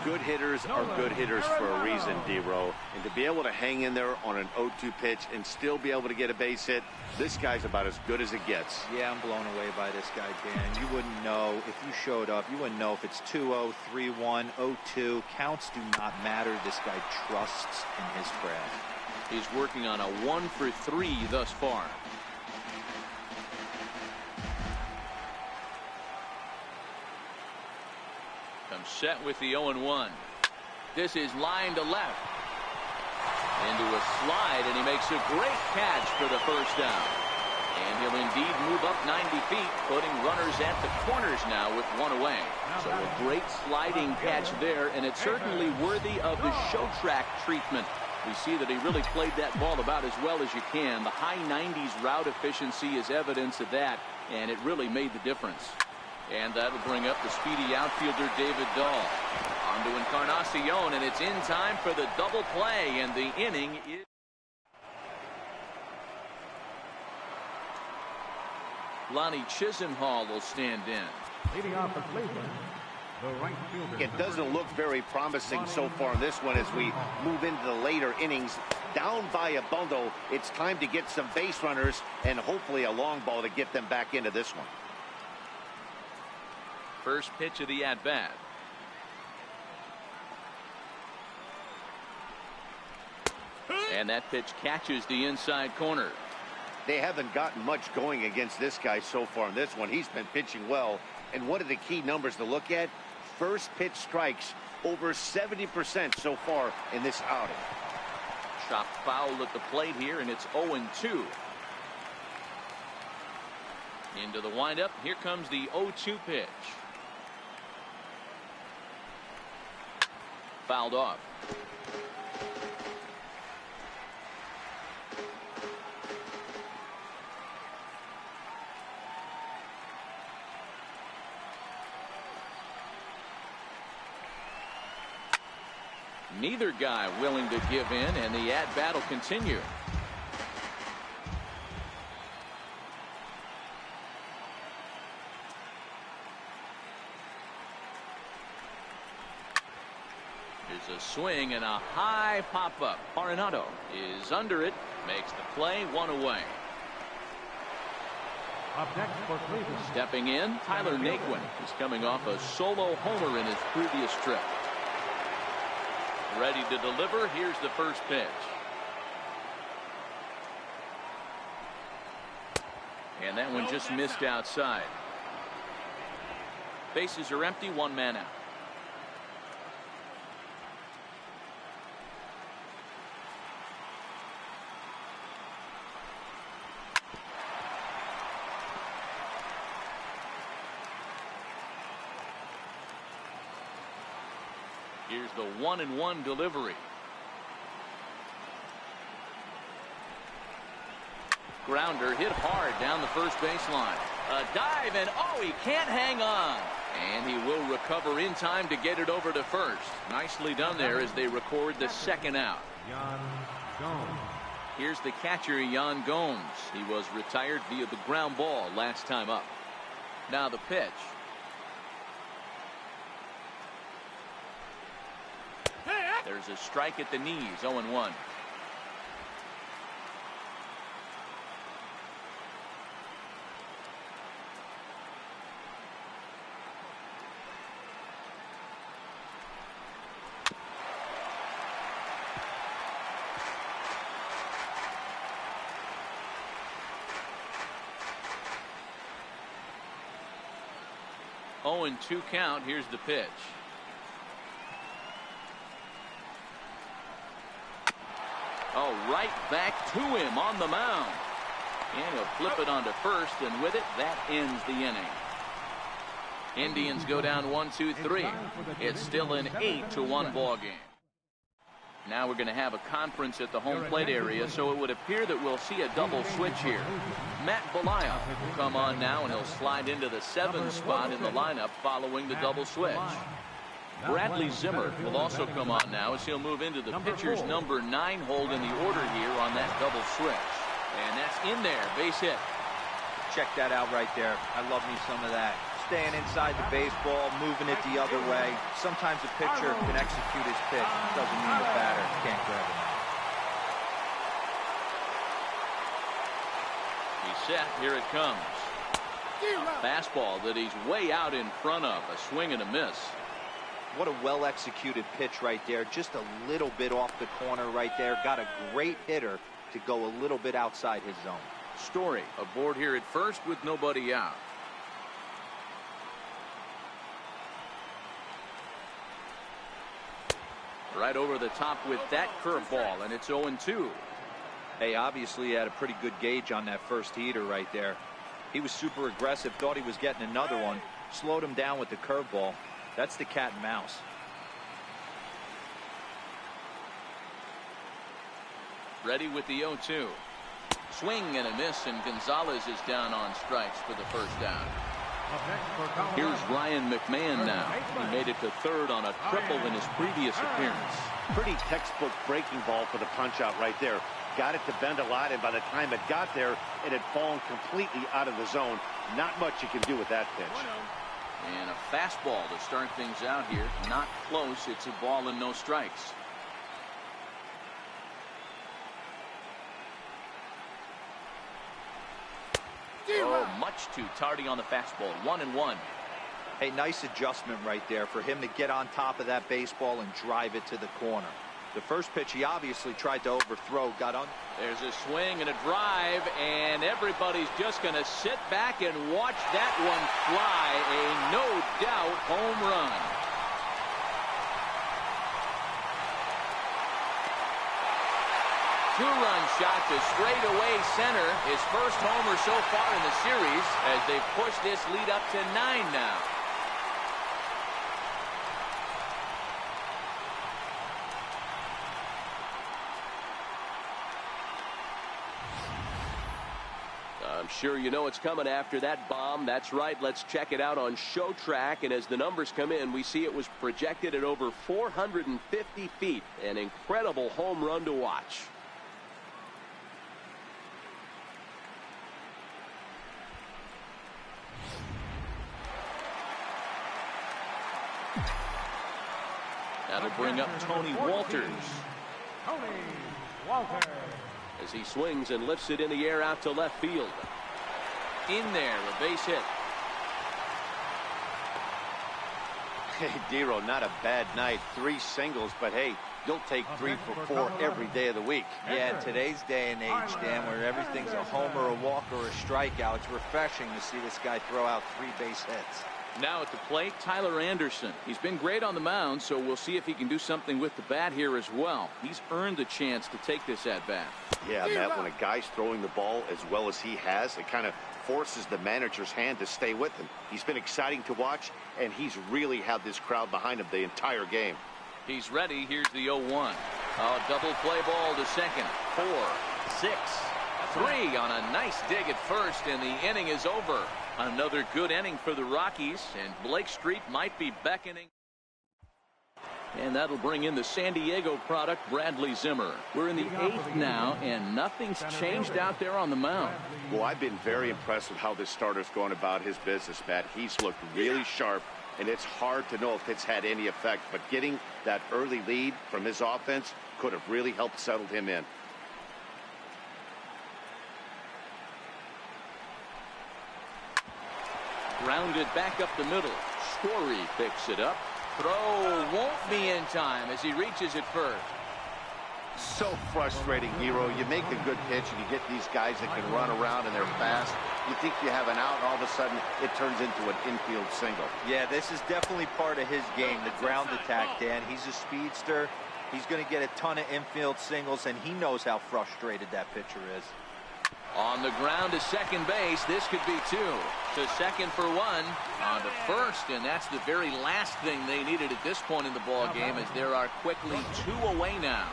Good hitters are good hitters for a reason, D-Row. And to be able to hang in there on an 0-2 pitch and still be able to get a base hit, this guy's about as good as it gets. Yeah, I'm blown away by this guy, Dan. You wouldn't know if you showed up. You wouldn't know if it's 2-0, 3-1, 0-2. Counts do not matter. This guy trusts in his craft. He's working on a 1-for-3 thus far. Comes set with the 0-1. This is line to left. Into a slide, and he makes a great catch for the first down. And he'll indeed move up 90 feet, putting runners at the corners now with 1 away. So a great sliding catch there, and it's certainly worthy of the show track treatment. We see that he really played that ball about as well as you can. The high 90s route efficiency is evidence of that, and it really made the difference. And that'll bring up the speedy outfielder David Dahl. On to Encarnacion, and it's in time for the double play, and the inning is... Lonnie Chisenhall will stand in. Leading off for Cleveland, the right fielder. It doesn't look very promising so far in this one as we move into the later innings. Down by a bundle, it's time to get some base runners and hopefully a long ball to get them back into this one. First pitch of the at-bat. And that pitch catches the inside corner. They haven't gotten much going against this guy so far in this one. He's been pitching well. And one of the key numbers to look at, first pitch strikes over 70% so far in this outing. Chopped foul at the plate here, and it's 0-2. Into the windup. Here comes the 0-2 pitch. Fouled off. Neither guy willing to give in, and the at-bat will continue. There's a swing and a high pop-up. Arenado is under it, makes the play, 1 away. Up next for Cleveland. Stepping in, Tyler Naquin is coming off a solo homer in his previous trip. Ready to deliver. Here's the first pitch. And that one just missed outside. Bases are empty, 1 man out. Here's the 1-1 delivery. Grounder hit hard down the first baseline. A dive, and oh, he can't hang on. And he will recover in time to get it over to first. Nicely done there as they record the second out. Here's the catcher, Yan Gomes. He was retired via the ground ball last time up. Now the pitch. There's a strike at the knees, 0-1. Oh, and 2 count. Here's the pitch. Oh, right back to him on the mound. And he'll flip it onto first, and with it, that ends the inning. Indians go down 1-2-3. It's still an 8-1 ball game. Now we're going to have a conference at the home plate area, so it would appear that we'll see a double switch here. Matt Belaya will come on now, and he'll slide into the 7th spot in the lineup following the double switch. Bradley Zimmer will also come on now as he'll move into the pitcher's number 9 hold in the order here on that double switch. And that's in there, base hit. Check that out right there. I love me some of that. Staying inside the baseball, moving it the other way. Sometimes a pitcher can execute his pitch. Doesn't mean the batter can't grab him. He's set. Here it comes. A fastball that he's way out in front of. A swing and a miss. What a well-executed pitch right there. Just a little bit off the corner right there. Got a great hitter to go a little bit outside his zone. Story aboard here at first with nobody out. Right over the top with that curveball, and it's 0-2. Hey, obviously he had a pretty good gauge on that first heater right there. He was super aggressive, thought he was getting another one, slowed him down with the curveball. That's the cat and mouse. Ready with the 0-2. Swing and a miss, and Gonzalez is down on strikes for the first down. Here's Ryan McMahon now. He made it to third on a triple in his previous appearance. Pretty textbook breaking ball for the punch out right there. Got it to bend a lot, and by the time it got there, it had fallen completely out of the zone. Not much you can do with that pitch. And a fastball to start things out here. Not close. It's a ball and no strikes. Oh, much too tardy on the fastball. 1-1. Hey, nice adjustment right there for him to get on top of that baseball and drive it to the corner. The first pitch he obviously tried to overthrow, got on. There's a swing and a drive, and everybody's just going to sit back and watch that one fly. A no-doubt home run. Two-run shot to straightaway center. His first homer so far in the series as they've pushed this lead up to 9 now. I'm sure you know it's coming after that bomb. That's right. Let's check it out on Show Track. And as the numbers come in, we see it was projected at over 450 feet. An incredible home run to watch. That'll bring up Tony Walters. Tony Walters. As he swings and lifts it in the air out to left field. In there, a base hit. Hey, Dero, not a bad night. 3 singles, but hey, you'll take 3 for 4 every day of the week. Yeah, in today's day and age, Dan, where everything's a homer, a walk, or a strikeout, it's refreshing to see this guy throw out 3 base hits. Now at the plate, Tyler Anderson. He's been great on the mound, so we'll see if he can do something with the bat here as well. He's earned the chance to take this at bat. Yeah, Matt, when a guy's throwing the ball as well as he has, it kind of forces the manager's hand to stay with him. He's been exciting to watch, and he's really had this crowd behind him the entire game. He's ready. Here's the 0-1. Oh, double play ball to second. 4, 6, 3 on a nice dig at first, and the inning is over. Another good inning for the Rockies, and Blake Street might be beckoning. And that'll bring in the San Diego product, Bradley Zimmer. We're in the 8th now, and nothing's changed out there on the mound. Well, I've been very impressed with how this starter's going about his business, Matt. He's looked really sharp, and it's hard to know if it's had any effect. But getting that early lead from his offense could have really helped settle him in. Grounded back up the middle. Story picks it up. Throw won't be in time as he reaches it first. So frustrating, Hero. You make a good pitch and you get these guys that can run around and they're fast. You think you have an out, and all of a sudden it turns into an infield single. Yeah, this is definitely part of his game, the ground attack, Dan. He's a speedster. He's going to get a ton of infield singles, and he knows how frustrated that pitcher is. On the ground to second base. This could be 2. To second for 1. On to first, and that's the very last thing they needed at this point in the ball game, as there are quickly 2 away now.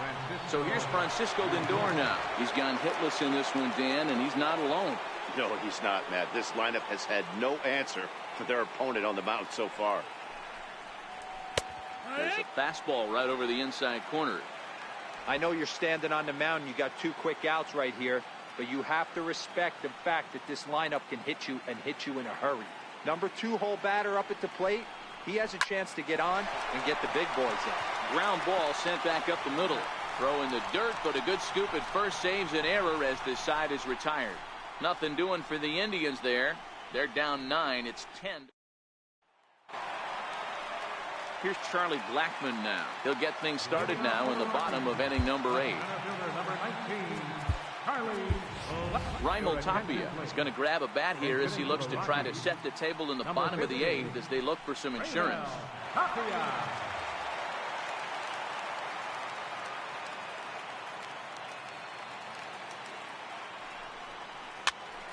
So here's Francisco Lindor now. He's gone hitless in this one, Dan, and he's not alone. No, he's not, Matt. This lineup has had no answer for their opponent on the mound so far. There's a fastball right over the inside corner. I know you're standing on the mound. You got 2 quick outs right here, but you have to respect the fact that this lineup can hit you and hit you in a hurry. Number 2 hole batter up at the plate. He has a chance to get on and get the big boys in. Ground ball sent back up the middle. Throw in the dirt, but a good scoop at first saves an error as this side is retired. Nothing doing for the Indians there. They're down 9. It's 10. Here's Charlie Blackmon now. He'll get things started now in the bottom of inning number 8. Raimel Tapia is going to grab a bat here as he looks to try to set the table in the bottom of the 8th as they look for some insurance.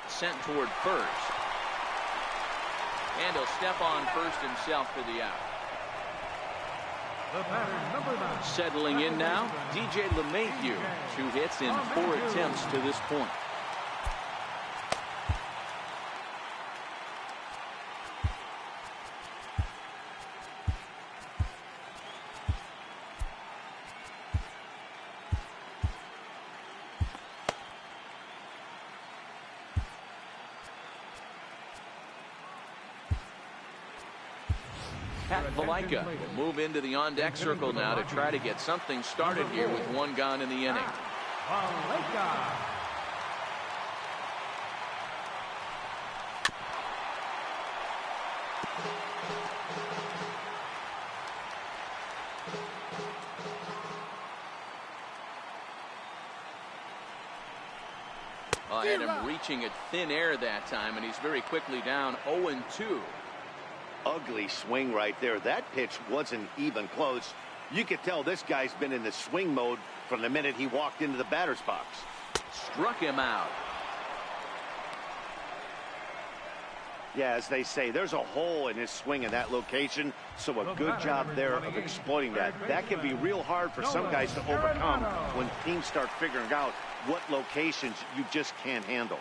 Sent toward first. And he'll step on first himself for the out. Settling in now, DJ LeMahieu. 2 hits in 4 attempts to this point. Valika will move into the on-deck circle now to try to get something started here with 1 gone in the inning. I had him reaching at thin air that time, and he's very quickly down 0-2. Ugly swing right there. That pitch wasn't even close. You could tell this guy's been in the swing mode from the minute he walked into the batter's box. Struck him out. Yeah, as they say, there's a hole in his swing in that location, so a good job there of exploiting that. That can be real hard for some guys to overcome when teams start figuring out what locations you just can't handle.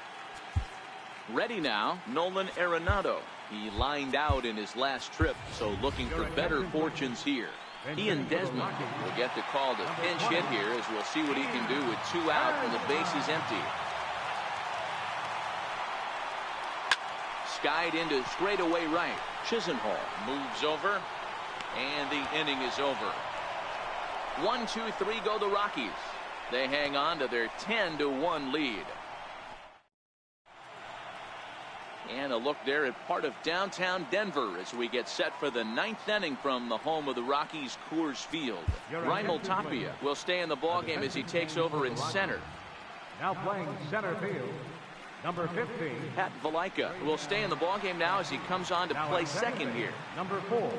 Ready now, Nolan Arenado. He lined out in his last trip, so looking for better fortunes here. Ian Desmond will get the call to pinch hit here, as we'll see what he can do with 2 out and the base is empty. Skied into straightaway right. Chisenhall moves over, and the inning is over. 1, 2, 3 go the Rockies. They hang on to their 10-1 lead. And a look there at part of downtown Denver as we get set for the 9th inning from the home of the Rockies, Coors Field. Raimel Tapia will stay in the ballgame as he takes over in center. Now playing center field, number 15. Pat Valika will stay in the ballgame now as he comes on to play second here. Number 4.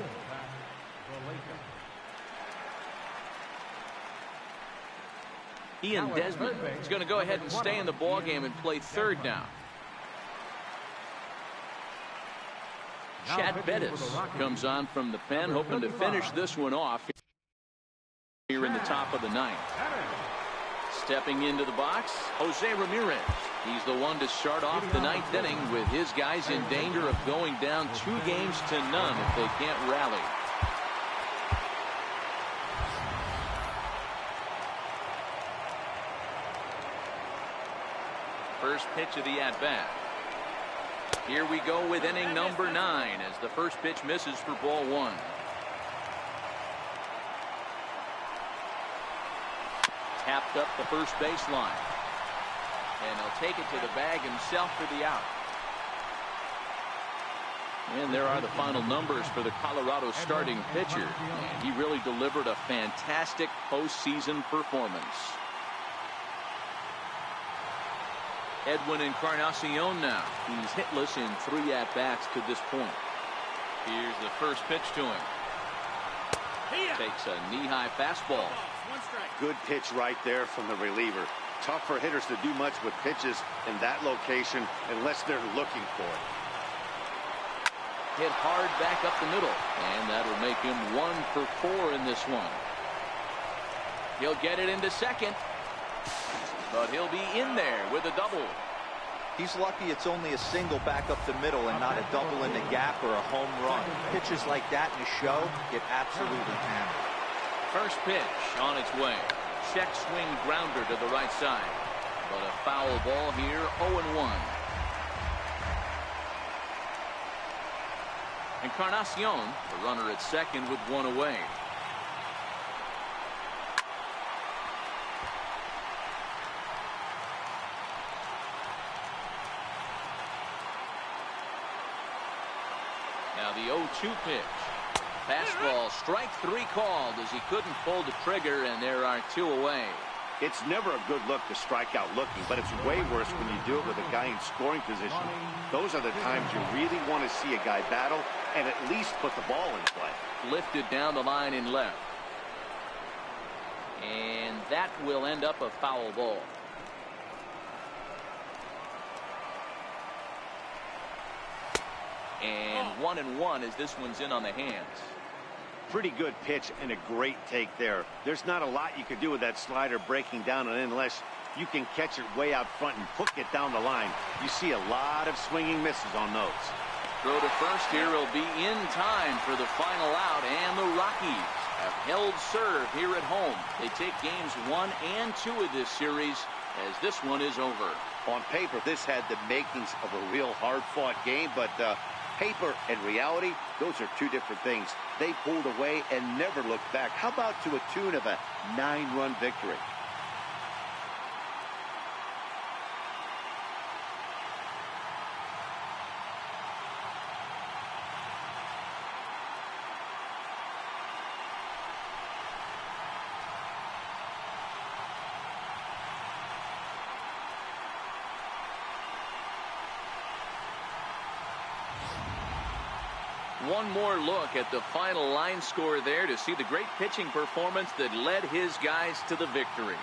Ian Desmond is going to go ahead and stay in the ballgame and play third now. Chad Bettis comes on from the pen, hoping to finish this one off. here in the top of the ninth. Stepping into the box, Jose Ramirez. He's the one to start off the ninth inning with his guys in danger of going down 2 games to none if they can't rally. First pitch of the at-bat. Here we go with inning number 9 as the first pitch misses for ball 1. Tapped up the first baseline. And he'll take it to the bag himself for the out. And there are the final numbers for the Colorado starting pitcher. And he really delivered a fantastic postseason performance. Edwin Encarnacion now. He's hitless in 3 at-bats to this point. Here's the first pitch to him. Takes a knee-high fastball. Good pitch right there from the reliever. Tough for hitters to do much with pitches in that location unless they're looking for it. Hit hard back up the middle, and that'll make him 1 for 4 in this one. He'll get it into second, but he'll be in there with a double. He's lucky it's only a single back up the middle and not a double in the gap or a home run. Pitches like that in a show get absolutely hammered. First pitch on its way. Check swing grounder to the right side. But a foul ball here, 0-1. Encarnacion, the runner at second with 1 away. Now the 0-2 pitch. Fastball, strike 3 called as he couldn't pull the trigger, and there are 2 away. It's never a good look to strike out looking, but it's way worse when you do it with a guy in scoring position. Those are the times you really want to see a guy battle and at least put the ball in play. Lifted down the line in left. And that will end up a foul ball. And 1-1 as this one's in on the hands. Pretty good pitch and a great take there. There's not a lot you could do with that slider breaking down, and unless you can catch it way out front and hook it down the line, you see a lot of swinging misses on those. Throw to first here will be in time for the final out, and the Rockies have held serve here at home. They take games 1 and 2 of this series as this one is over. On paper, this had the makings of a real hard-fought game, but paper and reality, those are 2 different things. They pulled away and never looked back. How about to a tune of a 9-run victory? One more look at the final line score there to see the great pitching performance that led his guys to the victory.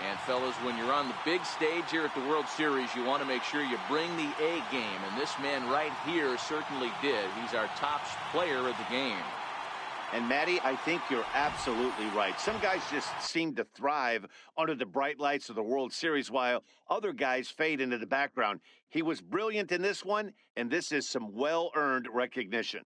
And fellas, when you're on the big stage here at the World Series, you want to make sure you bring the A game, and this man right here certainly did. He's our top player of the game. And Matty, I think you're absolutely right. Some guys just seem to thrive under the bright lights of the World Series while other guys fade into the background. He was brilliant in this one, and this is some well-earned recognition.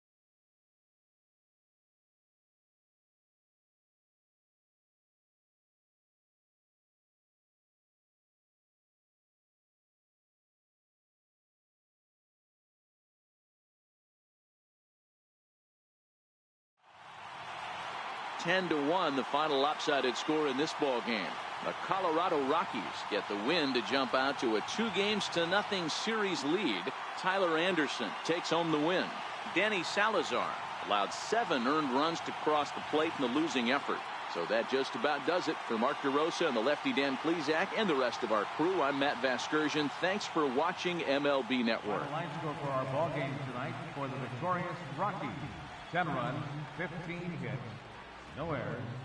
Ten to 1, the final lopsided score in this ball game. The Colorado Rockies get the win to jump out to a 2-0 series lead. Tyler Anderson takes home the win. Danny Salazar allowed 7 earned runs to cross the plate in the losing effort. So that just about does it for Mark DeRosa and the lefty Dan Plesac and the rest of our crew. I'm Matt Vasgersian. Thanks for watching MLB Network. The line score for our ball game tonight for the victorious Rockies: 10 runs, 15 hits, No errors.